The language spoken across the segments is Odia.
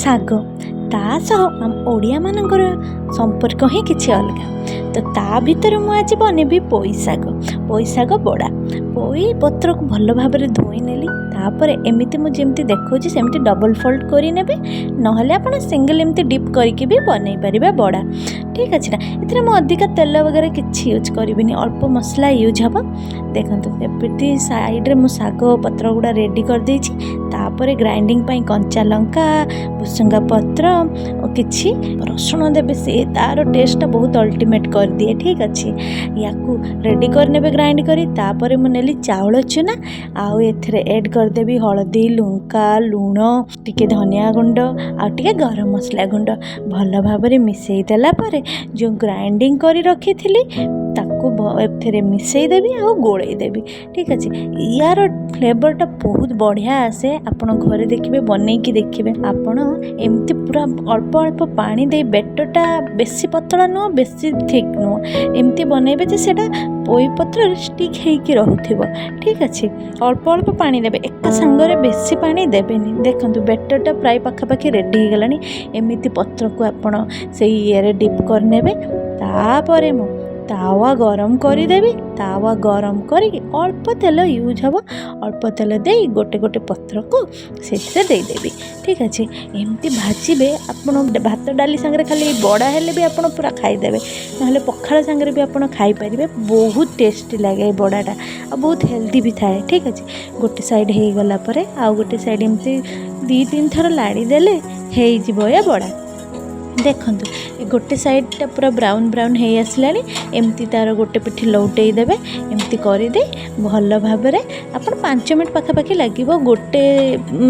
ଶାଗ ତା ସହ ଆମ ଓଡ଼ିଆ ମାନଙ୍କର ସମ୍ପର୍କ ହିଁ କିଛି ଅଲଗା। ତ ତା ଭିତରେ ମୁଁ ଆଜି ବନେଇବି ପୋଇ ଶାଗ ବଡ଼ା। ପୋଇ ପତ୍ରକୁ ଭଲ ଭାବରେ ଧୋଇ ନେଲି, ତାପରେ ଏମିତି ମୁଁ ଯେମିତି ଦେଖାଉଛି ସେମିତି ଡବଲ୍ ଫୋଲ୍ଡ କରିନେବେ, ନହେଲେ ଆପଣ ସିଙ୍ଗଲ ଏମିତି ଡିପ୍ କରିକି ବି ବନେଇ ପାରିବେ ବଡ଼ା। ଠିକ୍ ଅଛି ନା। ଏଥିରେ ମୁଁ ଅଧିକା ତେଲ ବଗେରା କିଛି ୟୁଜ୍ କରିବିନି, ଅଳ୍ପ ମସଲା ୟୁଜ୍ ହେବ। ଦେଖନ୍ତୁ ଏମିତି ସାଇଡ଼୍ରେ ମୁଁ ଶାଗ ପତ୍ର ଗୁଡ଼ା ରେଡ଼ି କରିଦେଇଛି। ତାପରେ ଗ୍ରାଇଣ୍ଡିଙ୍ଗ ପାଇଁ କଞ୍ଚା ଲଙ୍କା, ଭୁସୁଙ୍ଗା ପତ୍ର ଓ କିଛି ରସୁଣ ଦେବେ, ସେ ତା'ର ଟେଷ୍ଟଟା ବହୁତ ଅଲ୍ଟିମେଟ୍ କରିଦିଏ। ଠିକ୍ ଅଛି, ୟାକୁ ରେଡ଼ି କରିନେବେ ଗ୍ରାଇଣ୍ଡ କରି। ତାପରେ ମୁଁ ନେଲି ଚାଉଳ ଚୁନା, ଆଉ ଏଥିରେ ଏଡ଼୍ କରିଦେବି ହଳଦୀ, ଲଙ୍କା, ଲୁଣ, ଟିକେ ଧନିଆ ଗୁଣ୍ଡ ଆଉ ଟିକେ ଗରମ ମସଲା ଗୁଣ୍ଡ। ଭଲ ଭାବରେ ମିଶାଇ ଦେଲା ପରେ ଯେଉଁ ଗ୍ରାଇଣ୍ଡିଙ୍ଗ କରି ରଖିଥିଲି ତାକୁ ଏଥିରେ ମିଶାଇ ଦେବି ଆଉ ଗୋଳେଇ ଦେବି। ଠିକ୍ ଅଛି, ୟାର ଫ୍ଲେଭରଟା ବହୁତ ବଢ଼ିଆ ଆସେ। ଆପଣ ଘରେ ଦେଖିବେ, ବନେଇକି ଦେଖିବେ। ଆପଣ ଏମିତି ପୁରା ଅଳ୍ପ ଅଳ୍ପ ପାଣି ଦେଇ, ବେଟରଟା ବେଶୀ ପତଳା ନୁହଁ ବେଶୀ ଥିକ୍ ନୁହଁ, ଏମିତି ବନେଇବେ ଯେ ସେଇଟା ପୋଇ ପତ୍ରରେ ଷ୍ଟିକ୍ ହେଇକି ରହୁଥିବ। ଠିକ୍ ଅଛି, ଅଳ୍ପ ଅଳ୍ପ ପାଣି ଦେବେ, ଏକା ସାଙ୍ଗରେ ବେଶୀ ପାଣି ଦେବେନି। ଦେଖନ୍ତୁ ବେଟରଟା ପ୍ରାୟ ପାଖାପାଖି ରେଡ଼ି ହେଇଗଲାଣି। ଏମିତି ପତ୍ରକୁ ଆପଣ ସେଇ ଇଏରେ ଡିପ୍ କରିନେବେ। ତାପରେ ମୁଁ ତାୱା ଗରମ କରିଦେବି। ତାୱା ଗରମ କରିକି ଅଳ୍ପ ତେଲ ୟୁଜ୍ ହେବ, ଅଳ୍ପ ତେଲ ଦେଇ ଗୋଟେ ଗୋଟେ ପତ୍ରକୁ ସେଥିରେ ଦେଇଦେବି। ଠିକ୍ ଅଛି, ଏମିତି ଭାଜିବେ। ଆପଣ ଭାତ ଡାଲି ସାଙ୍ଗରେ ଖାଲି ବଡ଼ା ହେଲେ ବି ଆପଣ ପୁରା ଖାଇଦେବେ, ନହେଲେ ପଖାଳ ସାଙ୍ଗରେ ବି ଆପଣ ଖାଇପାରିବେ। ବହୁତ ଟେଷ୍ଟି ଲାଗେ ଏ ବଡ଼ାଟା, ଆଉ ବହୁତ ହେଲ୍ଦି ବି ଥାଏ। ଠିକ୍ ଅଛି, ଗୋଟେ ସାଇଡ଼୍ ହେଇଗଲା ପରେ ଆଉ ଗୋଟେ ସାଇଡ଼୍ ଏମିତି 2-3 ଥର ଲାଡ଼ି ଦେଲେ ହେଇଯିବ ଏ ବଡ଼ା। ଦେଖନ୍ତୁ ଏ ଗୋଟେ ସାଇଡ଼୍ଟା ପୁରା ବ୍ରାଉନ୍ ବ୍ରାଉନ୍ ହେଇ ଆସିଲାଣି। ଏମିତି ତା'ର ଗୋଟେ ପିଠି ଲଉଟେଇ ଦେବେ। ଏମିତି କରିଦେଇ ଭଲ ଭାବରେ ଆପଣ 5 ମିନିଟ୍ ପାଖାପାଖି ଲାଗିବ ଗୋଟେ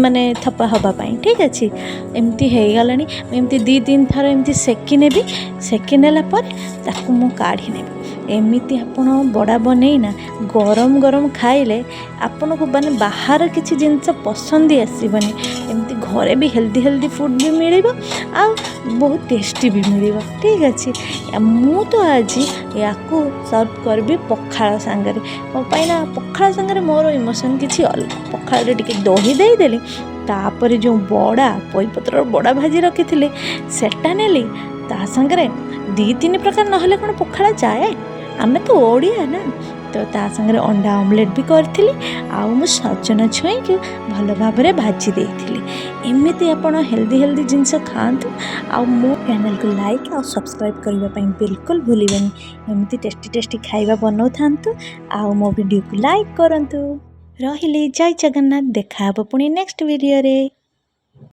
ମାନେ ଥପା ହେବା ପାଇଁ। ଠିକ୍ ଅଛି, ଏମିତି ହେଇଗଲାଣି। ଏମିତି 2-3 ଥର ଏମିତି ସେକି ନେବି। ସେକି ନେଲା ପରେ ତାକୁ ମୁଁ କାଢ଼ି ନେବି। ଏମିତି ଆପଣ ବଡ଼ା ବନେଇନା ଗରମ ଗରମ ଖାଇଲେ ଆପଣଙ୍କୁ ମାନେ ବାହାର କିଛି ଜିନିଷ ପସନ୍ଦ ହିଁ ଆସିବନି। ଏମିତି ଘରେ ବି ହେଲ୍ଦି ଫୁଡ଼୍ ବି ମିଳିବ, ଆଉ ବହୁତ ଟେଷ୍ଟି ବି ମିଳିବ। ଠିକ୍ ଅଛି, ମୁଁ ତ ଆଜି ୟାକୁ ସର୍ଭ କରିବି ପଖାଳ ସାଙ୍ଗରେ। କ'ଣ ପାଇଁ ନା ପଖାଳ ସାଙ୍ଗରେ ମୋର ଇମୋସନ୍ କିଛି ଅଲଗା। ପଖାଳରେ ଟିକେ ଦହି ଦେଇଦେଲି, ତାପରେ ଯେଉଁ ବଡ଼ା ପୋଇପତ୍ରର ବଡ଼ା ଭାଜି ରଖିଥିଲି ସେଟା ନେଲି, ତା ସାଙ୍ଗରେ 2-3 ପ୍ରକାର ନହେଲେ କ'ଣ ପଖାଳ ଯାଏ? ଆମେ ତ ଓଡ଼ିଆ ନା। ତ ତା ସାଙ୍ଗରେ ଅଣ୍ଡା ଅମଲେଟ୍ ବି କରିଥିଲି, ଆଉ ମୁଁ ସଜନା ଛୁଇଁକୁ ଭଲ ଭାବରେ ଭାଜି ଦେଇଥିଲି। ଏମିତି ଆପଣ ହେଲ୍ଦି ଜିନିଷ ଖାଆନ୍ତୁ, ଆଉ ମୋ ଚ୍ୟାନେଲକୁ ଲାଇକ୍ ଆଉ ସବସ୍କ୍ରାଇବ୍ କରିବା ପାଇଁ ବିଲକୁଲ ଭୁଲିବେନି। ଏମିତି ଟେଷ୍ଟି ଖାଇବା ବନାଉଥାନ୍ତୁ, ଆଉ ମୋ ଭିଡ଼ିଓକୁ ଲାଇକ୍ କରନ୍ତୁ। ରହିଲି, ଜୟ ଜଗନ୍ନାଥ। ଦେଖା ହେବ ପୁଣି ନେକ୍ସଟ ଭିଡ଼ିଓରେ।